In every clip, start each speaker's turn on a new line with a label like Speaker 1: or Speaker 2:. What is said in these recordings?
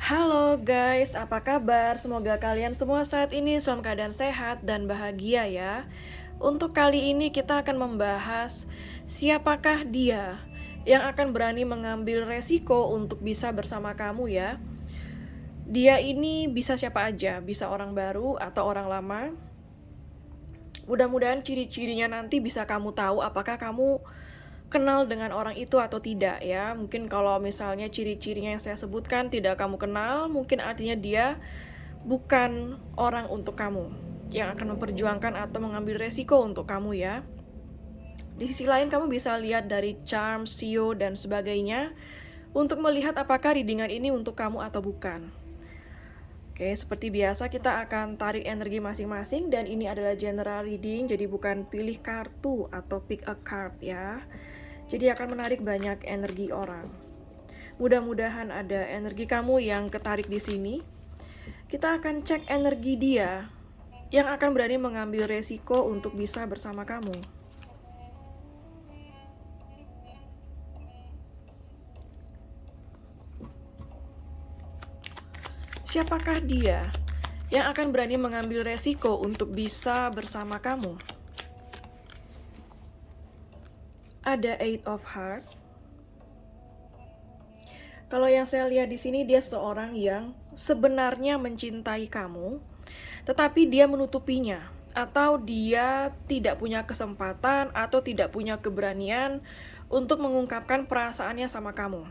Speaker 1: Halo guys, apa kabar? Semoga kalian semua saat ini dalam keadaan sehat dan bahagia ya. Untuk kali ini kita akan membahas siapakah dia yang akan berani mengambil resiko untuk bisa bersama kamu ya. Dia ini bisa siapa aja, bisa orang baru atau orang lama. Mudah-mudahan ciri-cirinya nanti bisa kamu tahu apakah kamu kenal dengan orang itu atau tidak ya. Mungkin kalau misalnya ciri-cirinya yang saya sebutkan tidak kamu kenal, mungkin artinya dia bukan orang untuk kamu yang akan memperjuangkan atau mengambil resiko untuk kamu ya. Di sisi lain kamu bisa lihat dari charm, sio, dan sebagainya untuk melihat apakah readingan ini untuk kamu atau bukan. Oke, seperti biasa kita akan tarik energi masing-masing dan ini adalah general reading, jadi bukan pilih kartu atau pick a card ya. Jadi akan menarik banyak energi orang. Mudah-mudahan ada energi kamu yang ketarik di sini. Kita akan cek energi dia yang akan berani mengambil resiko untuk bisa bersama kamu. Siapakah dia yang akan berani mengambil resiko untuk bisa bersama kamu? Ada Eight of Hearts. Kalau yang saya lihat di sini dia seorang yang sebenarnya mencintai kamu, tetapi dia menutupinya atau dia tidak punya kesempatan atau tidak punya keberanian untuk mengungkapkan perasaannya sama kamu.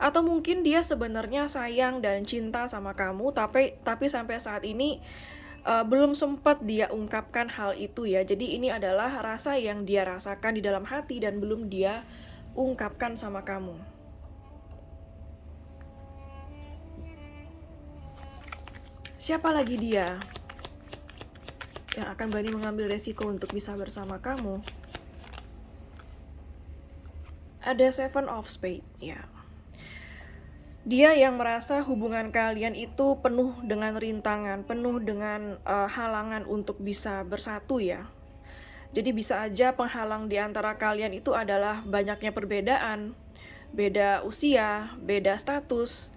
Speaker 1: Atau mungkin dia sebenarnya sayang dan cinta sama kamu, tapi sampai saat ini belum sempat dia ungkapkan hal itu ya. Jadi ini adalah rasa yang dia rasakan di dalam hati dan belum dia ungkapkan sama kamu. Siapa lagi dia yang akan berani mengambil resiko untuk bisa bersama kamu? Ada Seven of Spades ya. Dia yang merasa hubungan kalian itu penuh dengan rintangan, penuh dengan halangan untuk bisa bersatu ya. Jadi bisa aja penghalang di antara kalian itu adalah banyaknya perbedaan, beda usia, beda status,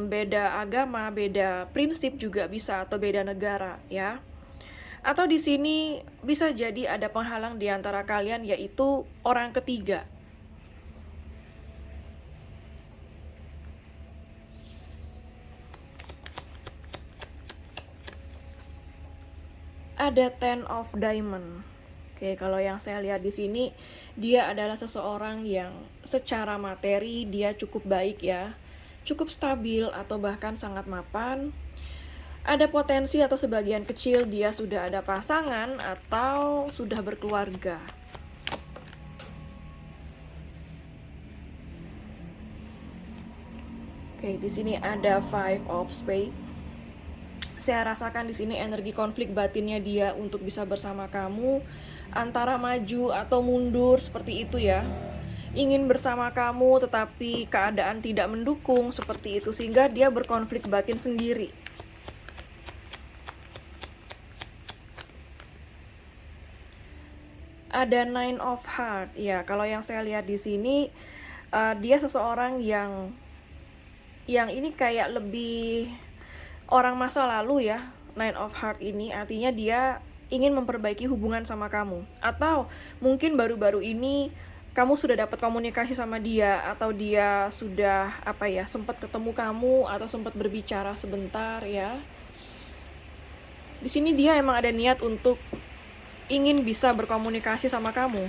Speaker 1: beda agama, beda prinsip juga bisa, atau beda negara ya. Atau di sini bisa jadi ada penghalang di antara kalian yaitu orang ketiga. Ada Ten of Diamond. Oke, kalau yang saya lihat di sini dia adalah seseorang yang secara materi dia cukup baik ya, cukup stabil atau bahkan sangat mapan. Ada potensi atau sebagian kecil dia sudah ada pasangan atau sudah berkeluarga. Oke, di sini ada Five of Spades. Saya rasakan di sini energi konflik batinnya dia untuk bisa bersama kamu, antara maju atau mundur seperti itu ya. Ingin bersama kamu tetapi keadaan tidak mendukung seperti itu, sehingga dia berkonflik batin sendiri. Ada Nine of Hearts ya. Kalau yang saya lihat di sini dia seseorang yang ini kayak lebih orang masa lalu ya. Nine of Hearts ini artinya dia ingin memperbaiki hubungan sama kamu, atau mungkin baru-baru ini kamu sudah dapat komunikasi sama dia, atau dia sudah sempat ketemu kamu atau sempat berbicara sebentar ya. Di sini dia emang ada niat untuk ingin bisa berkomunikasi sama kamu.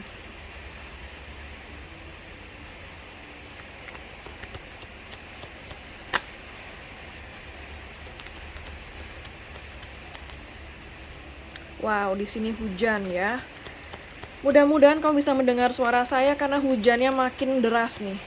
Speaker 1: Wow, di sini hujan ya. Mudah-mudahan kamu bisa mendengar suara saya karena hujannya makin deras nih.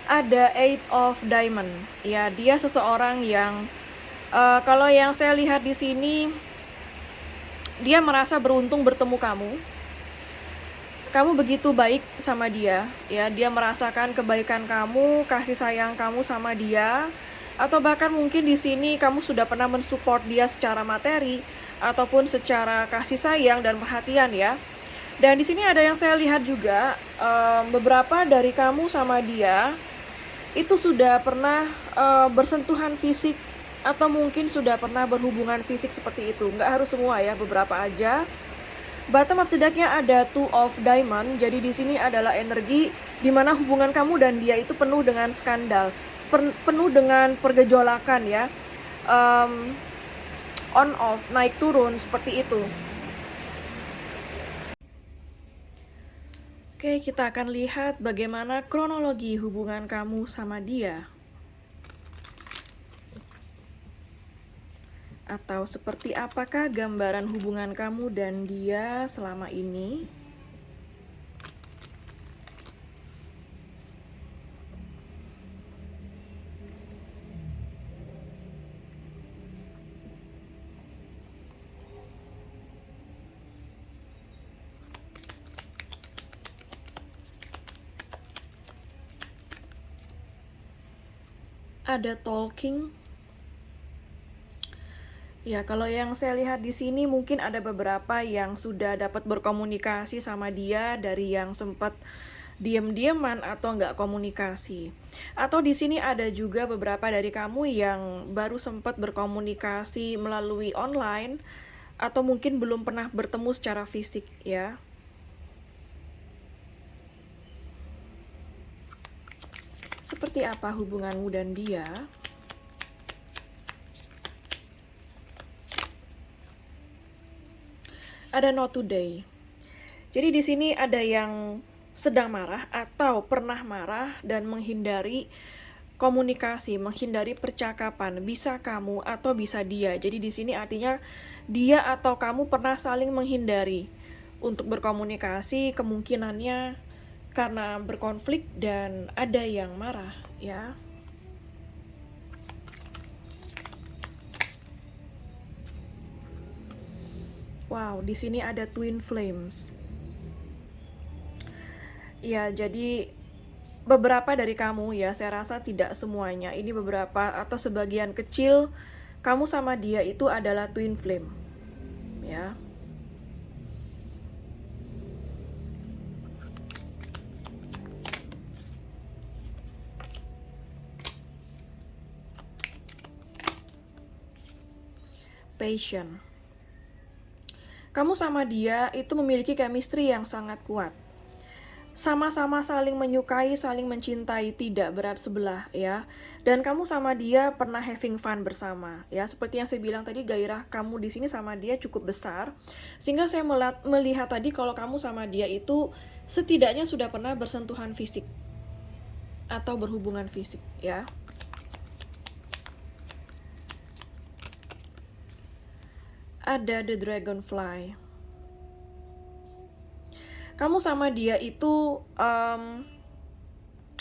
Speaker 1: Ada Eight of Diamond. Ya, dia seseorang yang kalau yang saya lihat di sini dia merasa beruntung bertemu kamu. Kamu begitu baik sama dia, ya. Dia merasakan kebaikan kamu, kasih sayang kamu sama dia, atau bahkan mungkin di sini kamu sudah pernah mensupport dia secara materi ataupun secara kasih sayang dan perhatian ya. Dan di sini ada yang saya lihat juga, beberapa dari kamu sama dia itu sudah pernah bersentuhan fisik atau mungkin sudah pernah berhubungan fisik seperti itu. Nggak harus semua ya, beberapa aja. Bottom of the deck-nya ada Two of Diamond. Jadi di sini adalah energi di mana hubungan kamu dan dia itu penuh dengan skandal, penuh dengan pergejolakan ya. On off, naik turun seperti itu. Oke, kita akan lihat bagaimana kronologi hubungan kamu sama dia. Atau seperti apakah gambaran hubungan kamu dan dia selama ini? Ada talking. Ya, kalau yang saya lihat di sini mungkin ada beberapa yang sudah dapat berkomunikasi sama dia dari yang sempat diam-diaman atau nggak komunikasi. Atau di sini ada juga beberapa dari kamu yang baru sempat berkomunikasi melalui online atau mungkin belum pernah bertemu secara fisik ya. Seperti apa hubunganmu dan dia? Ada not today. Jadi di sini ada yang sedang marah atau pernah marah dan menghindari komunikasi, menghindari percakapan. Bisa kamu atau bisa dia. Jadi di sini artinya dia atau kamu pernah saling menghindari untuk berkomunikasi, kemungkinannya karena berkonflik dan ada yang marah, ya. Wow, di sini ada twin flames. Ya, jadi beberapa dari kamu ya, saya rasa tidak semuanya. Ini beberapa atau sebagian kecil kamu sama dia itu adalah twin flame. Ya. Passion. Kamu sama dia itu memiliki chemistry yang sangat kuat. Sama-sama saling menyukai, saling mencintai, tidak berat sebelah ya. Dan kamu sama dia pernah having fun bersama ya. Seperti yang saya bilang tadi, gairah kamu di sini sama dia cukup besar. Sehingga saya melihat tadi kalau kamu sama dia itu setidaknya sudah pernah bersentuhan fisik atau berhubungan fisik ya. Ada the dragonfly. Kamu sama dia itu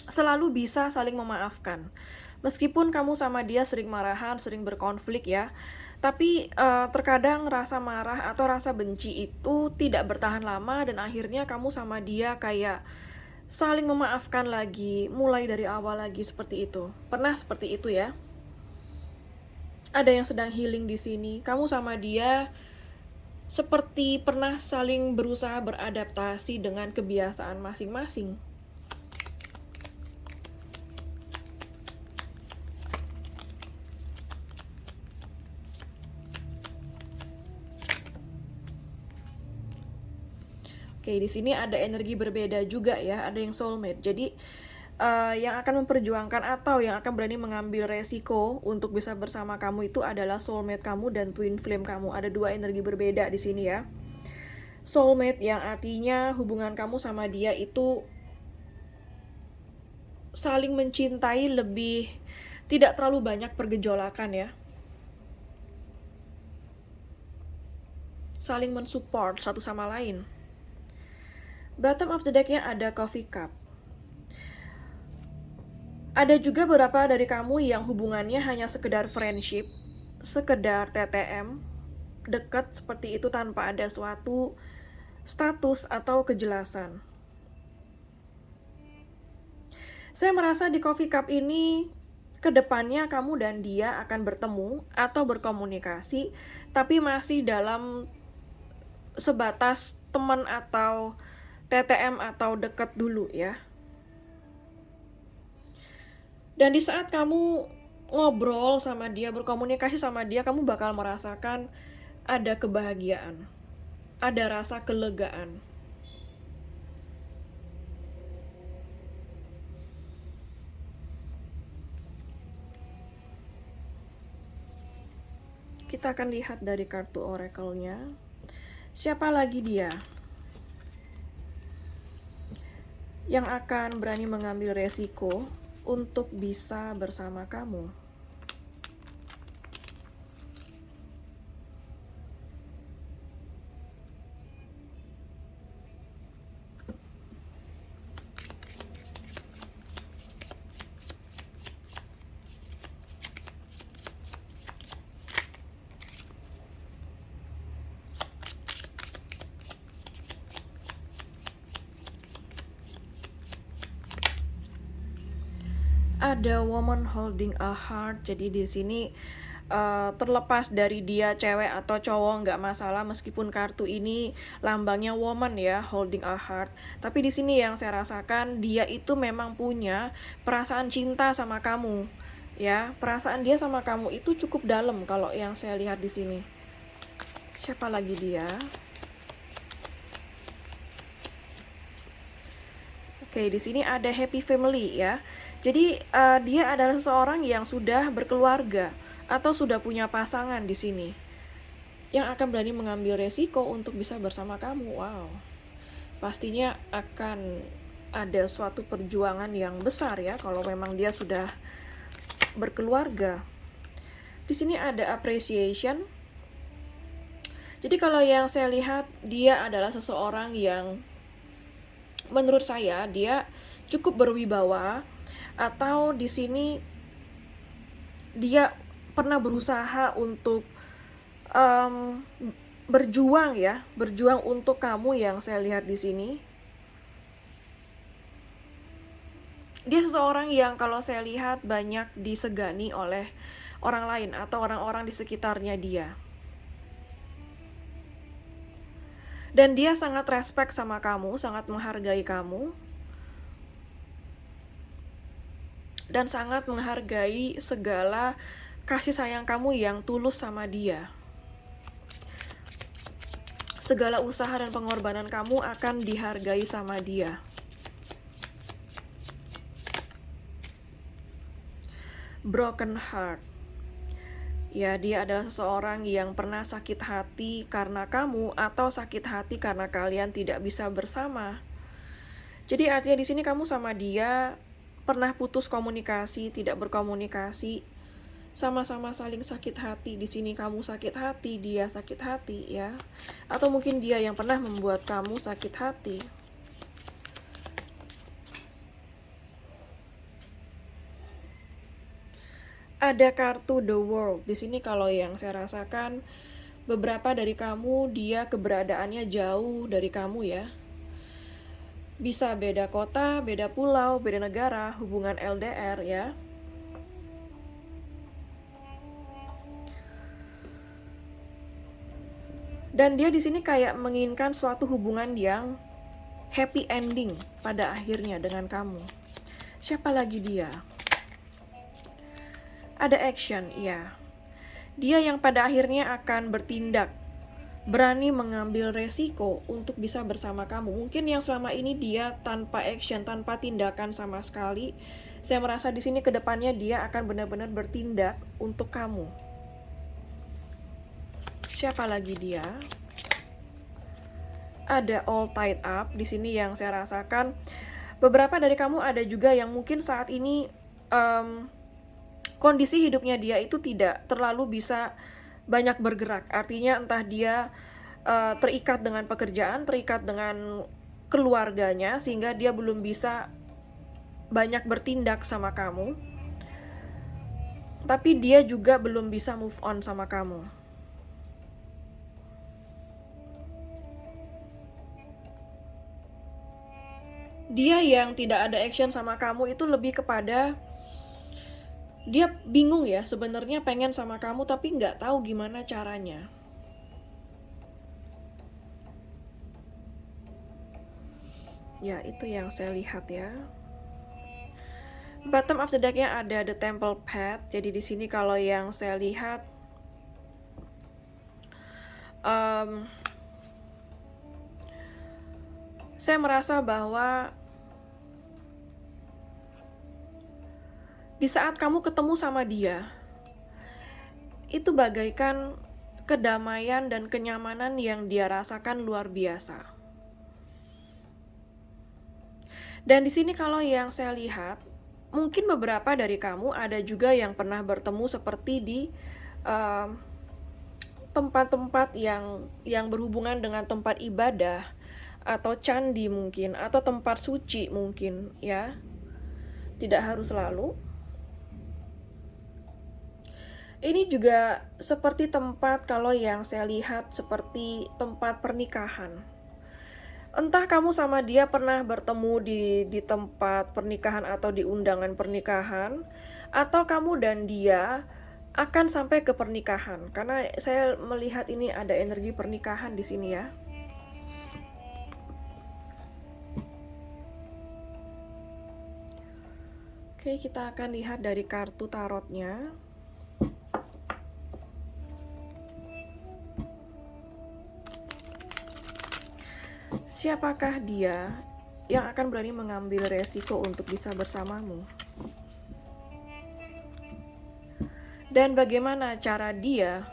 Speaker 1: selalu bisa saling memaafkan. Meskipun kamu sama dia sering marahan, sering berkonflik ya, tapi terkadang rasa marah atau rasa benci itu tidak bertahan lama dan akhirnya kamu sama dia kayak saling memaafkan lagi, mulai dari awal lagi seperti itu. Pernah seperti itu ya? Ada yang sedang healing di sini. Kamu sama dia seperti pernah saling berusaha beradaptasi dengan kebiasaan masing-masing. Oke, di sini ada energi berbeda juga ya, ada yang soulmate. Jadi yang akan memperjuangkan atau yang akan berani mengambil resiko untuk bisa bersama kamu itu adalah soulmate kamu dan twin flame kamu. Ada dua energi berbeda di sini ya. Soulmate yang artinya hubungan kamu sama dia itu saling mencintai, lebih tidak terlalu banyak pergejolakan ya. Saling mensupport satu sama lain. Bottom of the deck-nya ada coffee cup. Ada juga beberapa dari kamu yang hubungannya hanya sekedar friendship, sekedar TTM, dekat seperti itu tanpa ada suatu status atau kejelasan. Saya merasa di coffee cup ini kedepannya kamu dan dia akan bertemu atau berkomunikasi, tapi masih dalam sebatas teman atau TTM atau dekat dulu ya. Dan di saat kamu ngobrol sama dia, berkomunikasi sama dia, kamu bakal merasakan ada kebahagiaan, ada rasa kelegaan. Kita akan lihat dari kartu oracle-nya. Siapa lagi dia yang akan berani mengambil resiko untuk bisa bersama kamu? Ada woman holding a heart. Jadi di sini terlepas dari dia cewek atau cowok nggak masalah, meskipun kartu ini lambangnya woman ya, holding a heart. Tapi di sini yang saya rasakan, dia itu memang punya perasaan cinta sama kamu. Ya, perasaan dia sama kamu itu cukup dalam kalau yang saya lihat di sini. Siapa lagi dia? Oke, di sini ada happy family ya. Jadi dia adalah seseorang yang sudah berkeluarga atau sudah punya pasangan di sini, yang akan berani mengambil resiko untuk bisa bersama kamu. Wow, pastinya akan ada suatu perjuangan yang besar ya kalau memang dia sudah berkeluarga. Di sini ada appreciation. Jadi kalau yang saya lihat, dia adalah seseorang yang menurut saya dia cukup berwibawa, atau di sini dia pernah berusaha untuk berjuang ya, berjuang untuk kamu yang saya lihat di sini. Dia seseorang yang kalau saya lihat banyak disegani oleh orang lain atau orang-orang di sekitarnya dia. Dan dia sangat respect sama kamu, sangat menghargai kamu, dan sangat menghargai segala kasih sayang kamu yang tulus sama dia. Segala usaha dan pengorbanan kamu akan dihargai sama dia. Broken heart. Ya, dia adalah seseorang yang pernah sakit hati karena kamu atau sakit hati karena kalian tidak bisa bersama. Jadi artinya di sini kamu sama dia pernah putus komunikasi, tidak berkomunikasi, sama-sama saling sakit hati. Di sini kamu sakit hati, dia sakit hati ya. Atau mungkin dia yang pernah membuat kamu sakit hati. Ada kartu The World. Di sini kalau yang saya rasakan, beberapa dari kamu dia keberadaannya jauh dari kamu ya. Bisa beda kota, beda pulau, beda negara, hubungan LDR ya. Dan dia di sini kayak menginginkan suatu hubungan yang happy ending pada akhirnya dengan kamu. Siapa lagi dia? Ada action, ya. Dia yang pada akhirnya akan bertindak, berani mengambil resiko untuk bisa bersama kamu. Mungkin yang selama ini dia tanpa action, tanpa tindakan sama sekali. Saya merasa di sini kedepannya dia akan benar-benar bertindak untuk kamu. Siapa lagi dia? Ada all tied up di sini yang saya rasakan. Beberapa dari kamu ada juga yang mungkin saat ini kondisi hidupnya dia itu tidak terlalu bisa banyak bergerak. Artinya entah dia terikat dengan pekerjaan, terikat dengan keluarganya, sehingga dia belum bisa banyak bertindak sama kamu. Tapi dia juga belum bisa move on sama kamu. Dia yang tidak ada action sama kamu itu lebih kepada dia bingung ya, sebenarnya pengen sama kamu tapi nggak tahu gimana caranya. Ya, itu yang saya lihat ya. Bottom of the deck-nya ada the Temple Path. Jadi di sini kalau yang saya lihat saya merasa bahwa di saat kamu ketemu sama dia, itu bagaikan kedamaian dan kenyamanan yang dia rasakan luar biasa. Dan di sini kalau yang saya lihat, mungkin beberapa dari kamu ada juga yang pernah bertemu seperti di tempat-tempat yang berhubungan dengan tempat ibadah atau candi mungkin, atau tempat suci mungkin ya. Tidak harus selalu. Ini juga seperti tempat kalau yang saya lihat seperti tempat pernikahan. Entah kamu sama dia pernah bertemu di tempat pernikahan atau di undangan pernikahan, atau kamu dan dia akan sampai ke pernikahan. Karena saya melihat ini ada energi pernikahan di sini ya. Oke, kita akan lihat dari kartu tarotnya. Siapakah dia yang akan berani mengambil resiko untuk bisa bersamamu? Dan bagaimana cara dia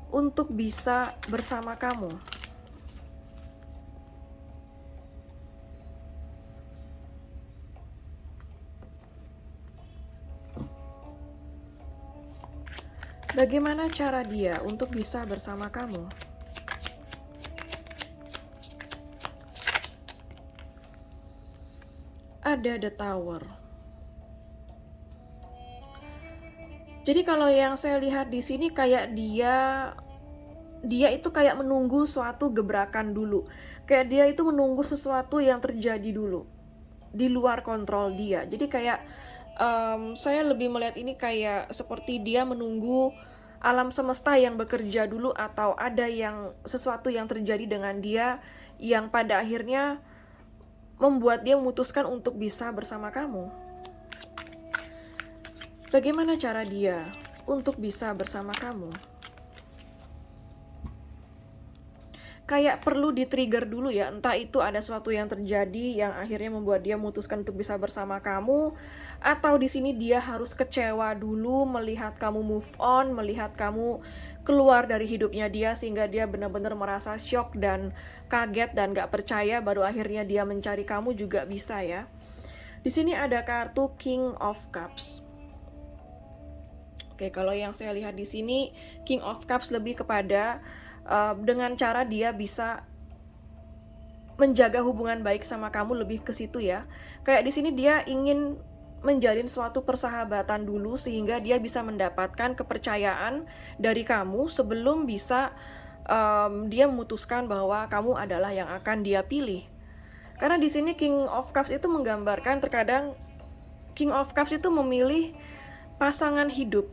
Speaker 1: untuk bisa bersama kamu? Bagaimana cara dia untuk bisa bersama kamu? Ada the Tower. Jadi kalau yang saya lihat di sini kayak dia itu kayak menunggu suatu gebrakan dulu. Kayak dia itu menunggu sesuatu yang terjadi dulu di luar kontrol dia. Jadi kayak saya lebih melihat ini kayak seperti dia menunggu alam semesta yang bekerja dulu, atau ada sesuatu yang terjadi dengan dia yang pada akhirnya membuat dia memutuskan untuk bisa bersama kamu. Bagaimana cara dia untuk bisa bersama kamu? Kayak perlu di-trigger dulu ya, entah itu ada sesuatu yang terjadi yang akhirnya membuat dia memutuskan untuk bisa bersama kamu, atau di sini dia harus kecewa dulu melihat kamu move on, melihat kamu keluar dari hidupnya dia sehingga dia benar-benar merasa shock dan kaget dan gak percaya, baru akhirnya dia mencari kamu juga bisa ya. Di sini ada kartu King of Cups. Oke, kalau yang saya lihat di sini King of Cups lebih kepada dengan cara dia bisa menjaga hubungan baik sama kamu, lebih ke situ ya. Kayak di sini dia ingin menjalin suatu persahabatan dulu sehingga dia bisa mendapatkan kepercayaan dari kamu sebelum bisa dia memutuskan bahwa kamu adalah yang akan dia pilih. Karena di sini King of Cups itu menggambarkan terkadang King of Cups itu memilih pasangan hidup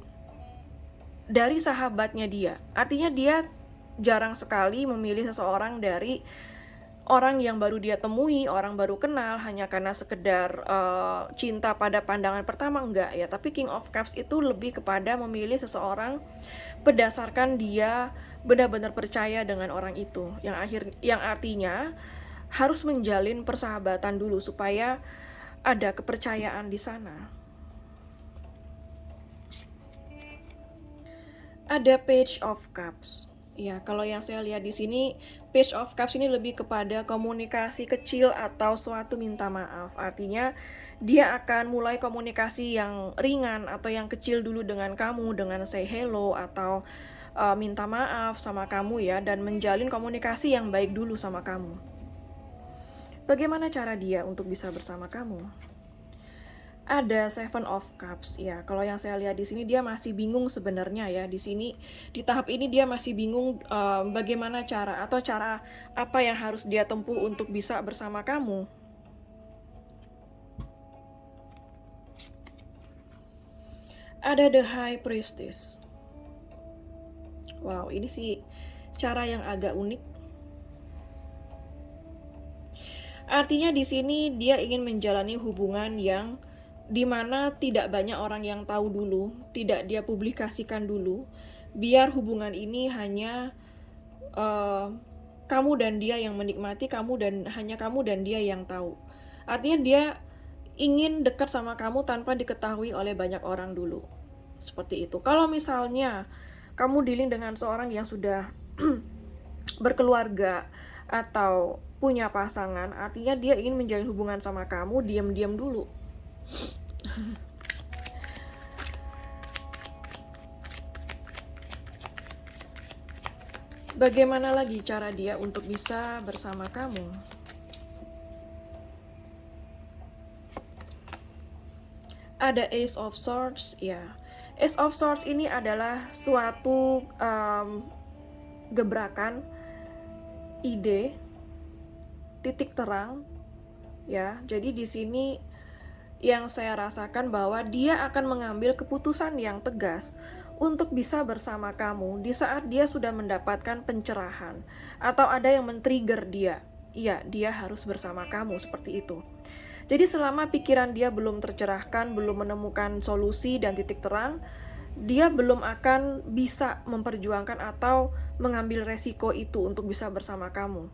Speaker 1: dari sahabatnya dia. Artinya dia jarang sekali memilih seseorang dari orang yang baru dia temui, orang baru kenal hanya karena sekedar cinta pada pandangan pertama, enggak ya. Tapi King of Cups itu lebih kepada memilih seseorang berdasarkan dia benar-benar percaya dengan orang itu, yang artinya harus menjalin persahabatan dulu supaya ada kepercayaan di sana. Ada Page of Cups. Ya, kalau yang saya lihat di sini, Page of Cups ini lebih kepada komunikasi kecil atau suatu minta maaf. Artinya, dia akan mulai komunikasi yang ringan atau yang kecil dulu dengan kamu, dengan say hello atau minta maaf sama kamu ya, dan menjalin komunikasi yang baik dulu sama kamu. Bagaimana cara dia untuk bisa bersama kamu? Ada Seven of Cups ya. Kalau yang saya lihat di sini dia masih bingung sebenarnya ya. Di sini di tahap ini dia masih bingung bagaimana cara apa yang harus dia tempuh untuk bisa bersama kamu. Ada The High Priestess. Wow, ini sih cara yang agak unik. Artinya di sini dia ingin menjalani hubungan yang dimana tidak banyak orang yang tahu dulu, tidak dia publikasikan dulu, biar hubungan ini hanya kamu dan dia yang menikmati, hanya kamu dan dia yang tahu. Artinya dia ingin dekat sama kamu tanpa diketahui oleh banyak orang dulu. Seperti itu. Kalau misalnya kamu dealing dengan seorang yang sudah berkeluarga atau punya pasangan, artinya dia ingin menjalin hubungan sama kamu diam-diam dulu. Bagaimana lagi cara dia untuk bisa bersama kamu? Ada Ace of Swords, ya. Ace of Swords ini adalah suatu gebrakan, ide, titik terang, ya. Jadi di sini yang saya rasakan bahwa dia akan mengambil keputusan yang tegas untuk bisa bersama kamu di saat dia sudah mendapatkan pencerahan atau ada yang men-trigger dia. Iya, dia harus bersama kamu, seperti itu. Jadi selama pikiran dia belum tercerahkan, belum menemukan solusi dan titik terang, dia belum akan bisa memperjuangkan atau mengambil resiko itu untuk bisa bersama kamu.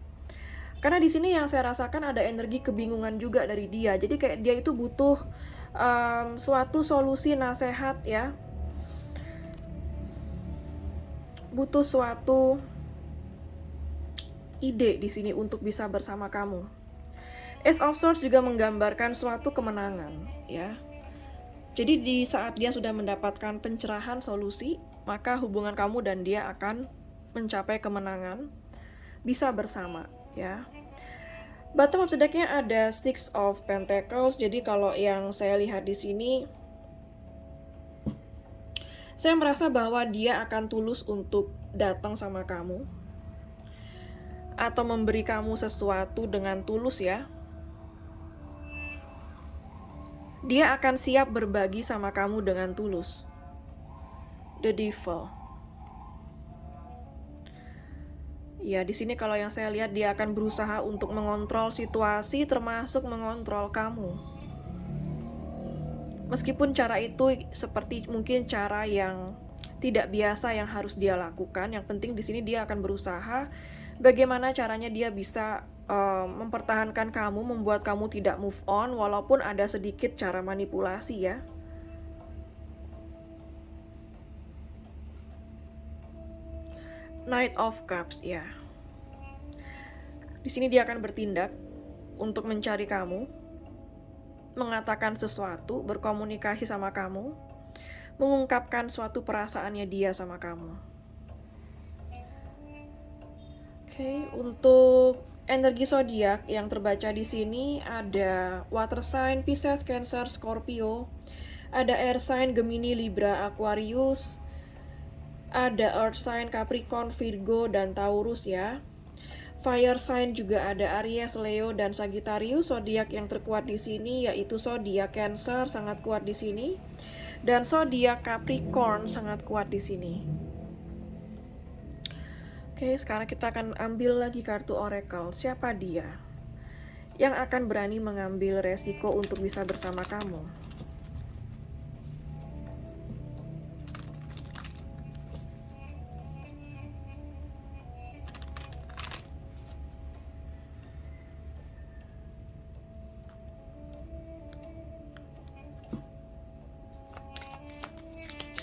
Speaker 1: Karena di sini yang saya rasakan ada energi kebingungan juga dari dia. Jadi kayak dia itu butuh suatu solusi, nasihat, ya. Butuh suatu ide di sini untuk bisa bersama kamu. Ace of Swords juga menggambarkan suatu kemenangan, ya. Jadi di saat dia sudah mendapatkan pencerahan, solusi, maka hubungan kamu dan dia akan mencapai kemenangan, bisa bersama, ya. Bottom of the deck-nya ada Six of Pentacles. Jadi kalau yang saya lihat di sini, saya merasa bahwa dia akan tulus untuk datang sama kamu atau memberi kamu sesuatu dengan tulus, ya. Dia akan siap berbagi sama kamu dengan tulus. The Devil. Ya, di sini kalau yang saya lihat dia akan berusaha untuk mengontrol situasi, termasuk mengontrol kamu. Meskipun cara itu seperti mungkin cara yang tidak biasa yang harus dia lakukan, yang penting di sini dia akan berusaha bagaimana caranya dia bisa mempertahankan kamu, membuat kamu tidak move on, walaupun ada sedikit cara manipulasi, ya. Knight of Cups, ya. Di sini dia akan bertindak untuk mencari kamu, mengatakan sesuatu, berkomunikasi sama kamu, mengungkapkan suatu perasaannya dia sama kamu. Oke, untuk energi zodiak yang terbaca di sini ada water sign Pisces, Cancer, Scorpio, ada air sign Gemini, Libra, Aquarius, ada earth sign Capricorn, Virgo, dan Taurus, ya. Fire sign juga ada Aries, Leo, dan Sagittarius. Zodiak yang terkuat di sini yaitu zodiak Cancer, sangat kuat di sini, dan zodiak Capricorn sangat kuat di sini. Oke, sekarang kita akan ambil lagi kartu oracle. Siapa dia yang akan berani mengambil resiko untuk bisa bersama kamu?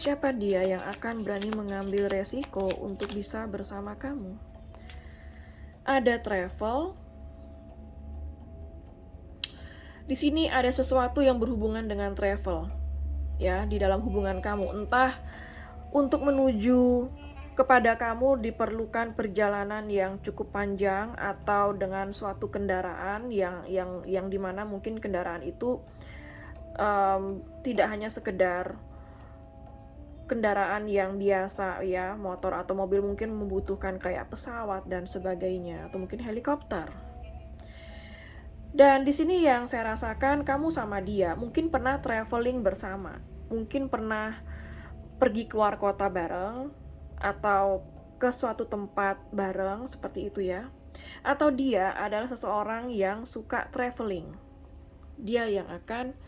Speaker 1: Siapa dia yang akan berani mengambil resiko untuk bisa bersama kamu? Ada travel. Di sini ada sesuatu yang berhubungan dengan travel, ya, di dalam hubungan kamu. Entah untuk menuju kepada kamu diperlukan perjalanan yang cukup panjang, atau dengan suatu kendaraan yang dimana mungkin kendaraan itu tidak hanya sekedar kendaraan yang biasa, ya, motor atau mobil, mungkin membutuhkan kayak pesawat dan sebagainya, atau mungkin helikopter. Dan di sini yang saya rasakan, kamu sama dia mungkin pernah traveling bersama, mungkin pernah pergi keluar kota bareng atau ke suatu tempat bareng seperti itu ya. Atau dia adalah seseorang yang suka traveling. Dia yang akan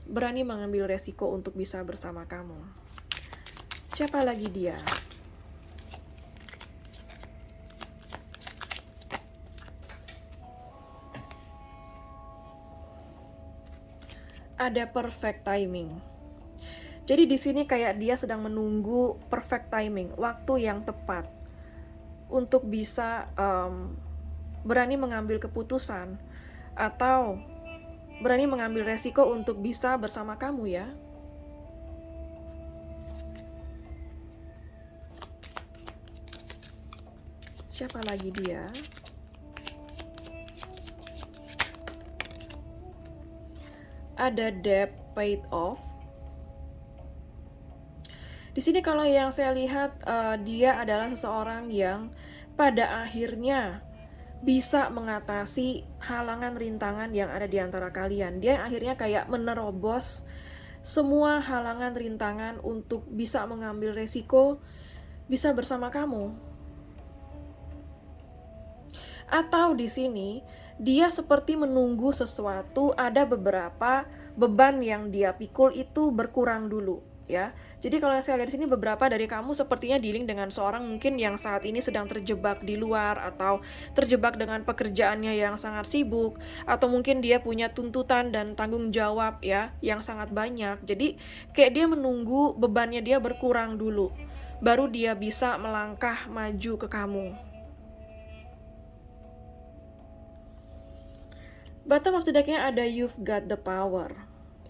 Speaker 1: berani mengambil resiko untuk bisa bersama kamu. Siapa lagi dia? Ada perfect timing. Jadi di sini kayak dia sedang menunggu perfect timing, waktu yang tepat untuk bisa berani mengambil keputusan atau berani mengambil resiko untuk bisa bersama kamu ya. Siapa lagi dia? Ada debt paid off. Di sini kalau yang saya lihat dia adalah seseorang yang pada akhirnya bisa mengatasi halangan rintangan yang ada di antara kalian. Dia akhirnya kayak menerobos semua halangan rintangan untuk bisa mengambil resiko bisa bersama kamu. Atau di sini dia seperti menunggu sesuatu, ada beberapa beban yang dia pikul itu berkurang dulu ya. Jadi kalau saya lihat di sini beberapa dari kamu sepertinya dealing dengan seorang mungkin yang saat ini sedang terjebak di luar atau terjebak dengan pekerjaannya yang sangat sibuk atau mungkin dia punya tuntutan dan tanggung jawab ya yang sangat banyak. Jadi kayak dia menunggu bebannya dia berkurang dulu baru dia bisa melangkah maju ke kamu. Bottom of the deck-nya ada you've got the power.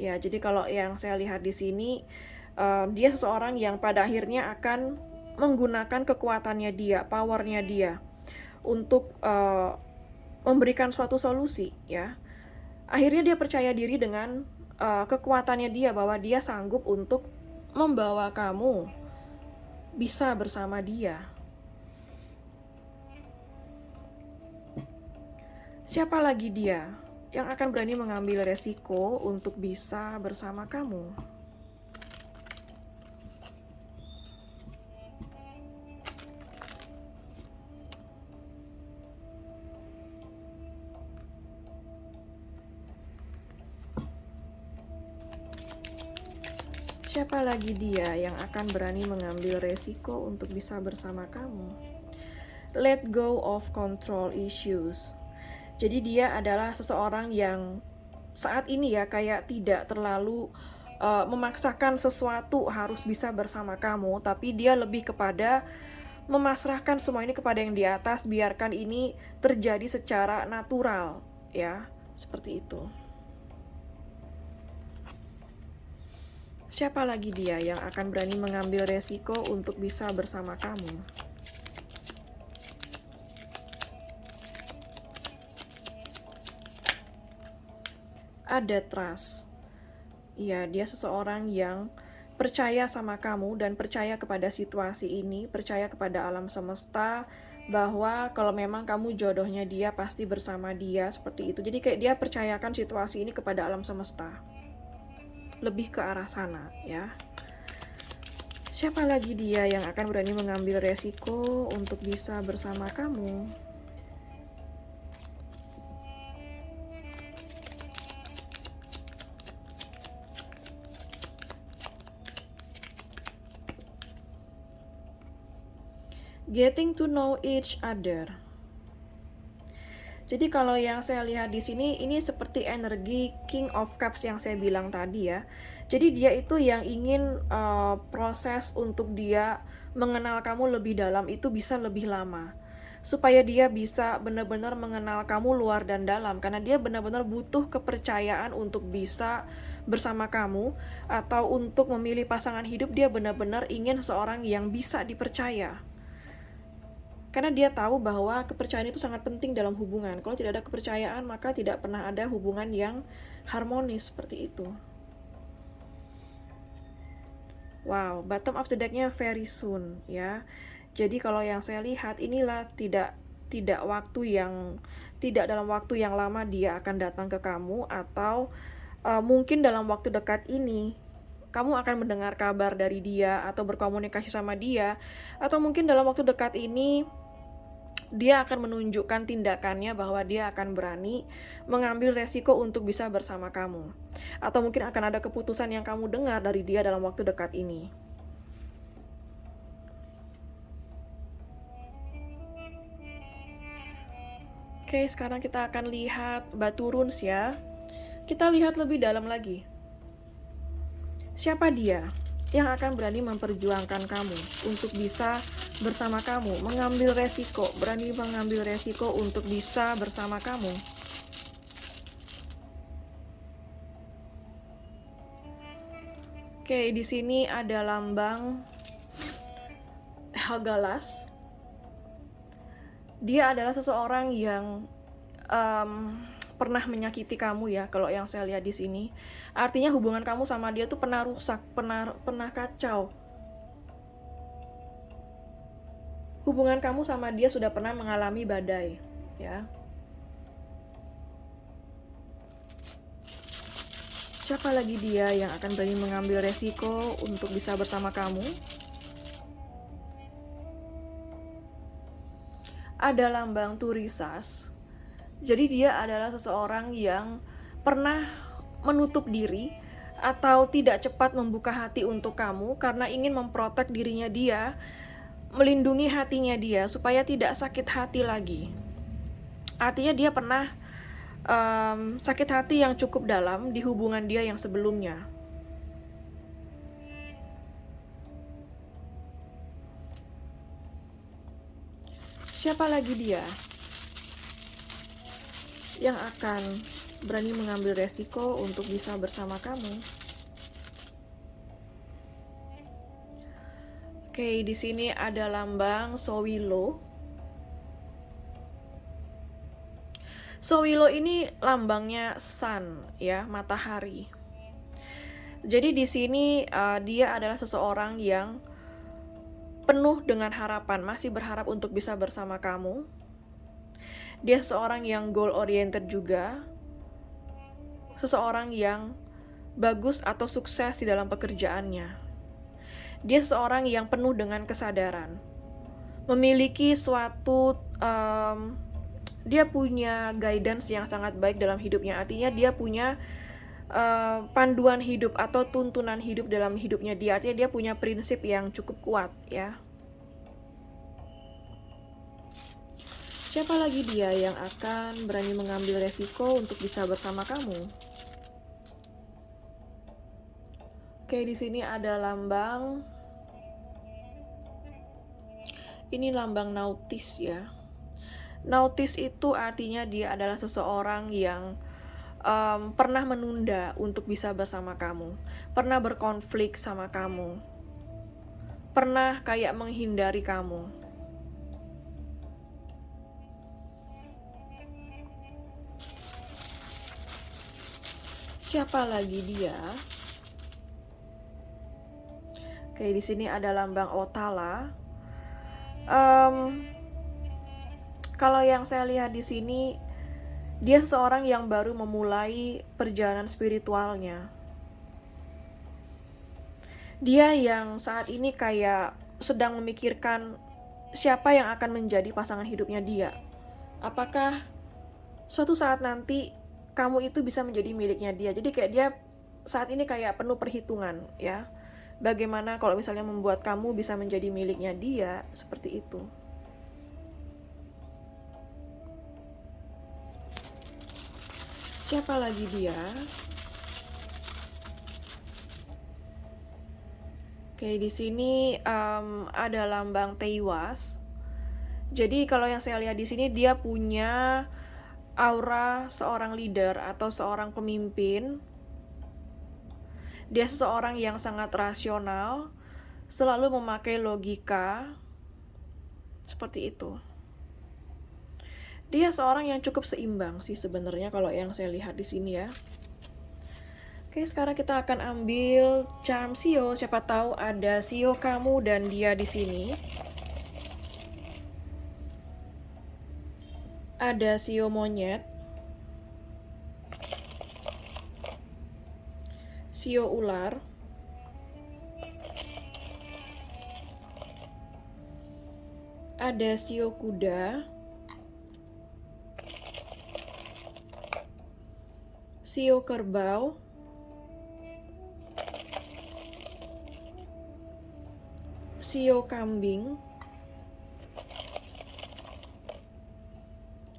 Speaker 1: Ya, jadi kalau yang saya lihat di sini dia seseorang yang pada akhirnya akan menggunakan kekuatannya dia, powernya dia untuk memberikan suatu solusi ya. Akhirnya dia percaya diri dengan kekuatannya dia bahwa dia sanggup untuk membawa kamu bisa bersama dia. Siapa lagi dia yang akan berani mengambil resiko untuk bisa bersama kamu? Siapa lagi dia yang akan berani mengambil resiko untuk bisa bersama kamu? Let go of control issues. Jadi dia adalah seseorang yang saat ini ya kayak tidak terlalu memaksakan sesuatu harus bisa bersama kamu, tapi dia lebih kepada memasrahkan semua ini kepada yang di atas, biarkan ini terjadi secara natural ya, seperti itu. Siapa lagi dia yang akan berani mengambil resiko untuk bisa bersama kamu? Ada trust. Ya, dia seseorang yang percaya sama kamu dan percaya kepada situasi ini, percaya kepada alam semesta bahwa kalau memang kamu jodohnya dia pasti bersama dia, seperti itu. Jadi kayak dia percayakan situasi ini kepada alam semesta. Lebih ke arah sana ya. Siapa lagi dia yang akan berani mengambil resiko untuk bisa bersama kamu? Getting to know each other. Jadi kalau yang saya lihat di sini ini seperti energi King of Cups yang saya bilang tadi ya. Jadi dia itu yang ingin proses untuk dia mengenal kamu lebih dalam itu bisa lebih lama. Supaya dia bisa benar-benar mengenal kamu luar dan dalam, karena dia benar-benar butuh kepercayaan untuk bisa bersama kamu atau untuk memilih pasangan hidup. Dia benar-benar ingin seorang yang bisa dipercaya. Karena dia tahu bahwa kepercayaan itu sangat penting dalam hubungan. Kalau tidak ada kepercayaan, maka tidak pernah ada hubungan yang harmonis seperti itu. Wow, bottom of the deck-nya very soon ya. Jadi kalau yang saya lihat inilah tidak dalam waktu yang lama dia akan datang ke kamu, atau mungkin dalam waktu dekat ini kamu akan mendengar kabar dari dia atau berkomunikasi sama dia, atau mungkin dalam waktu dekat ini dia akan menunjukkan tindakannya bahwa dia akan berani mengambil resiko untuk bisa bersama kamu. Atau mungkin akan ada keputusan yang kamu dengar dari dia dalam waktu dekat ini. Oke, sekarang kita akan lihat batu runes ya. Kita lihat lebih dalam lagi. Siapa dia yang akan berani memperjuangkan kamu untuk bisa bersama kamu, mengambil resiko, berani mengambil resiko untuk bisa bersama kamu. Oke, di sini ada lambang Helgalas. Dia adalah seseorang yang pernah menyakiti kamu ya, kalau yang saya lihat di sini. Artinya hubungan kamu sama dia tuh pernah rusak, pernah kacau. Hubungan kamu sama dia sudah pernah mengalami badai, ya. Siapa lagi dia yang akan berani mengambil resiko untuk bisa bersama kamu? Ada lambang Turisas. Jadi dia adalah seseorang yang pernah menutup diri atau tidak cepat membuka hati untuk kamu karena ingin memprotek dirinya dia, melindungi hatinya dia supaya tidak sakit hati lagi. Artinya dia pernah sakit hati yang cukup dalam di hubungan dia yang sebelumnya. Siapa lagi dia yang akan berani mengambil resiko untuk bisa bersama kamu? Oke, di sini ada lambang Sowilo. Sowilo ini lambangnya sun, ya, matahari. Jadi di sini dia adalah seseorang yang penuh dengan harapan, masih berharap untuk bisa bersama kamu. Dia seseorang yang goal oriented juga, seseorang yang bagus atau sukses di dalam pekerjaannya. Dia seseorang yang penuh dengan kesadaran, memiliki suatu dia punya guidance yang sangat baik dalam hidupnya. Artinya dia punya panduan hidup atau tuntunan hidup dalam hidupnya dia. Artinya dia punya prinsip yang cukup kuat, ya. Siapa lagi dia yang akan berani mengambil resiko untuk bisa bersama kamu? Oke, di sini ada lambang. Ini lambang Nautis ya. Nautis itu artinya dia adalah seseorang yang pernah menunda untuk bisa bersama kamu, pernah berkonflik sama kamu, pernah kayak menghindari kamu. Siapa lagi dia? Oke, di sini ada lambang Otala. Kalau yang saya lihat di sini, dia seseorang yang baru memulai perjalanan spiritualnya. Dia yang saat ini kayak sedang memikirkan siapa yang akan menjadi pasangan hidupnya dia. Apakah suatu saat nanti kamu itu bisa menjadi miliknya dia. Jadi kayak dia saat ini kayak penuh perhitungan, ya. Bagaimana kalau misalnya membuat kamu bisa menjadi miliknya dia, seperti itu. Siapa lagi dia? Oke, di sini ada lambang Teiwas. Jadi kalau yang saya lihat di sini dia punya aura seorang leader atau seorang pemimpin. Dia seseorang yang sangat rasional, selalu memakai logika, seperti itu. Dia seorang yang cukup seimbang sih sebenarnya kalau yang saya lihat di sini ya. Oke, sekarang kita akan ambil charm Sio. Siapa tahu ada Sio kamu dan dia di sini. Ada Sio monyet, Sio ular, ada shio kuda, shio kerbau, shio kambing,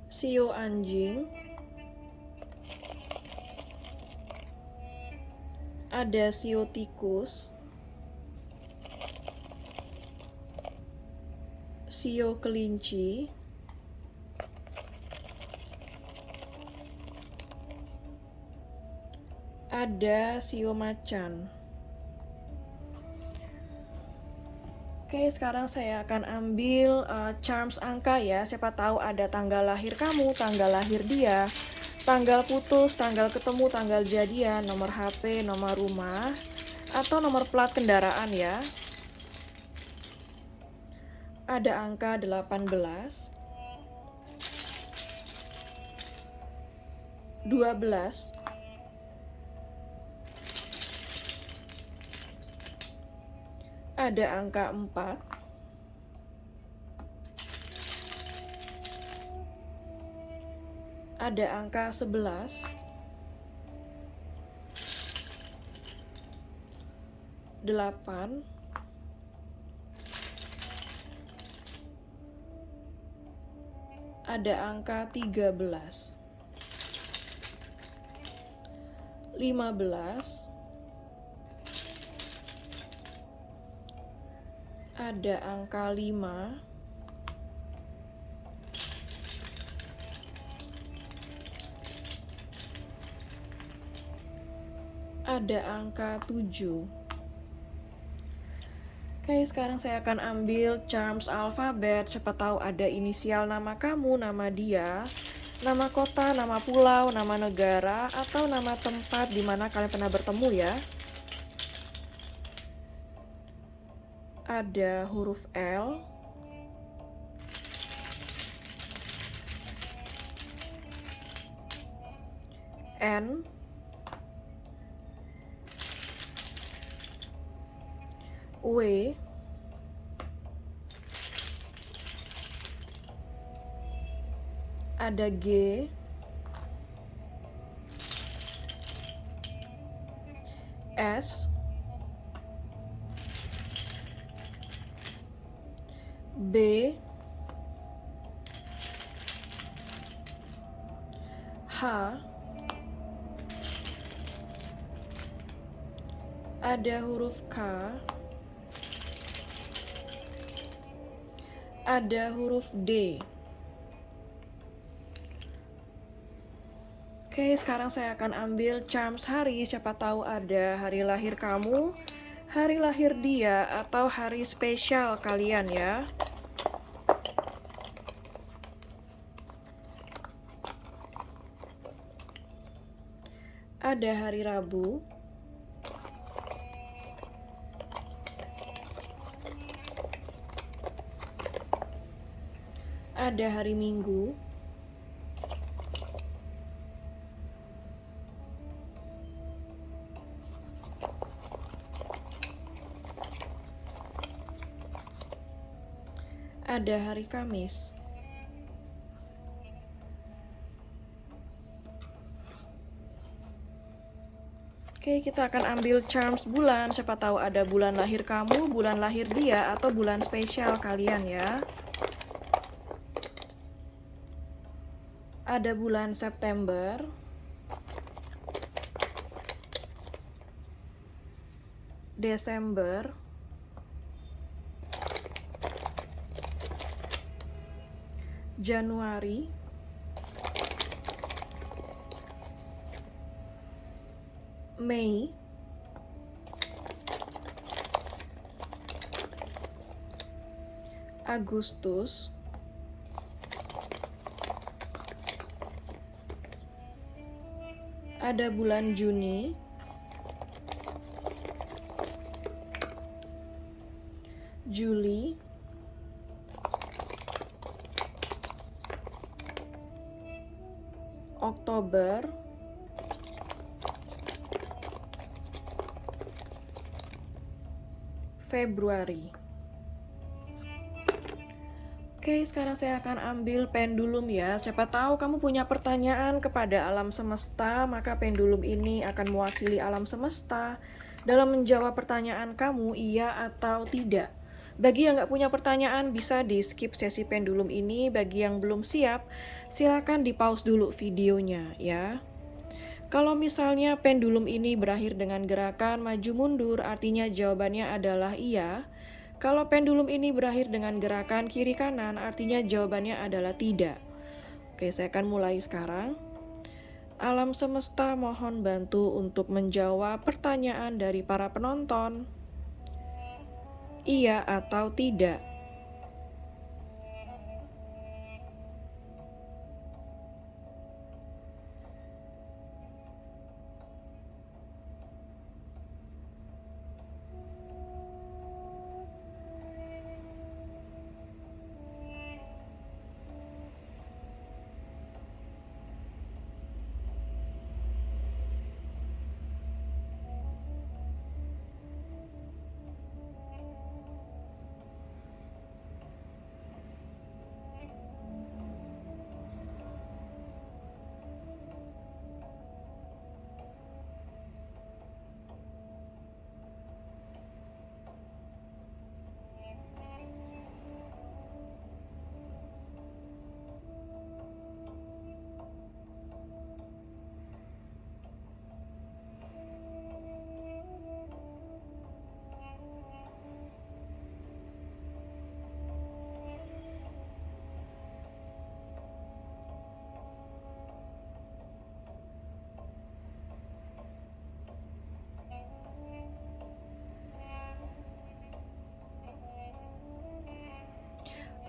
Speaker 1: shio anjing, ada shio tikus, shio kelinci, ada shio macan. Oke, sekarang saya akan ambil charms angka ya. Siapa tahu ada tanggal lahir kamu, tanggal lahir dia, tanggal putus, tanggal ketemu, tanggal jadian, nomor HP, nomor rumah, atau nomor plat kendaraan ya. Ada angka 18, 12, 4, ada angka 4, ada angka 11, 8, ada angka 13, 15, ada angka 5, ada angka 7. Oke, sekarang saya akan ambil charms alfabet. Siapa tahu ada inisial nama kamu, nama dia, nama kota, nama pulau, nama negara, atau nama tempat di mana kalian pernah bertemu ya. Ada huruf L, N, W, ada G, S, B, H, ada huruf K, ada huruf D. Oke, sekarang saya akan ambil charms hari. Siapa tahu ada hari lahir kamu, hari lahir dia, atau hari spesial kalian ya. Ada hari Rabu, ada hari Minggu, ada hari Kamis. Oke, kita akan ambil charms bulan. Siapa tahu ada bulan lahir kamu, bulan lahir dia, atau bulan spesial kalian ya. Ada bulan September, Desember, Januari, Mei, Agustus, ada bulan Juni, Juli, Oktober, Februari. Oke, sekarang saya akan ambil pendulum ya. Siapa tahu kamu punya pertanyaan kepada alam semesta, maka pendulum ini akan mewakili alam semesta dalam menjawab pertanyaan kamu, iya atau tidak. Bagi yang nggak punya pertanyaan, bisa di skip sesi pendulum ini. Bagi yang belum siap, silakan di pause dulu videonya ya. Kalau misalnya pendulum ini berakhir dengan gerakan maju mundur, artinya jawabannya adalah iya. Kalau pendulum ini berakhir dengan gerakan kiri kanan, artinya jawabannya adalah tidak. Oke, saya akan mulai sekarang. Alam semesta mohon bantu untuk menjawab pertanyaan dari para penonton. Iya atau tidak?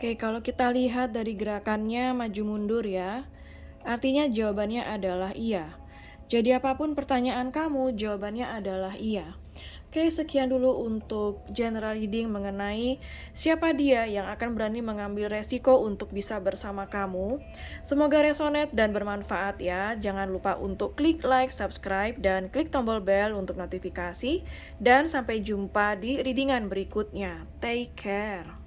Speaker 1: Oke, kalau kita lihat dari gerakannya maju mundur ya, artinya jawabannya adalah iya. Jadi apapun pertanyaan kamu, jawabannya adalah iya. Oke, sekian dulu untuk general reading mengenai siapa dia yang akan berani mengambil resiko untuk bisa bersama kamu. Semoga resonate dan bermanfaat ya. Jangan lupa untuk klik like, subscribe, dan klik tombol bell untuk notifikasi. Dan sampai jumpa di readingan berikutnya. Take care.